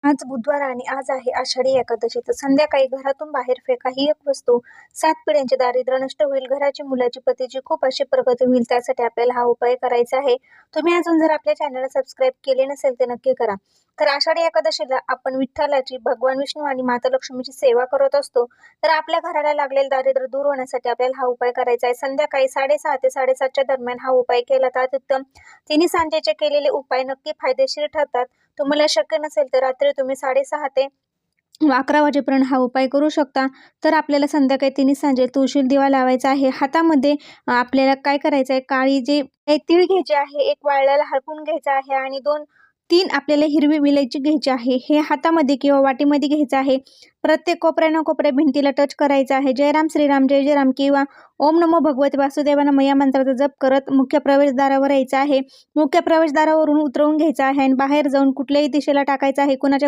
आज बुधवार आणि आज आहे आषाढी एकादशी. तर संध्याकाळी घरातून बाहेर फेका ही एक वस्तू 7 पिढ्यांचे दारिद्र्य नष्ट होईल, घराची, मुलाची, पतीची खूप अशी प्रगती होईल. त्यासाठी आपल्याला हा उपाय करायचा आहे. तुम्ही अजून जर आपल्या चॅनलला सबस्क्राईब केले नसेल तर नक्की करा. तर आषाढी एकादशीला आपण विठ्ठलाची, भगवान विष्णू आणि माता लक्ष्मीची सेवा करत असतो. तर आपल्या घराला लागलेले दारिद्र्य दूर होण्यासाठी आपल्याला हा उपाय करायचा आहे. संध्याकाळी 6:30 ते 7:30च्या दरम्यान हा उपाय केला तर अत्युत्तम. तिन्ही सांजेचे केलेले उपाय नक्की फायदेशीर ठरतात. तुम्हाला शक्य नसेल तर रात्री तुम्ही 6:30 ते 11 वाजेपर्यंत हा उपाय करू शकता. तर आपल्याला संध्याकाळी तिन्ही सांजे तुळशीला दिवा लावायचा आहे. हातामध्ये आपल्याला काय करायचं आहे, काळी जे तीळ घ्यायचे आहे, एक वाळलेला हरपून घ्यायचा आहे आणि 2-3 आपल्याला हिरवी विलायची घ्यायची आहे. हे हातामध्ये किंवा वाटीमध्ये घ्यायचं आहे. प्रत्येक कोपऱ्यानं कोपऱ्या भिंतीला टच करायचं आहे. जय राम श्रीराम जय जय राम किंवा ओम नमो भगवते वासुदेवाय नमः या मंत्राचा जप करत मुख्य प्रवेशद्वारावर यायचं आहे. मुख्य प्रवेशद्वारावरून उतरवून घ्यायचं आहे आणि बाहेर जाऊन कुठल्याही दिशेला टाकायचं आहे. कुणाच्या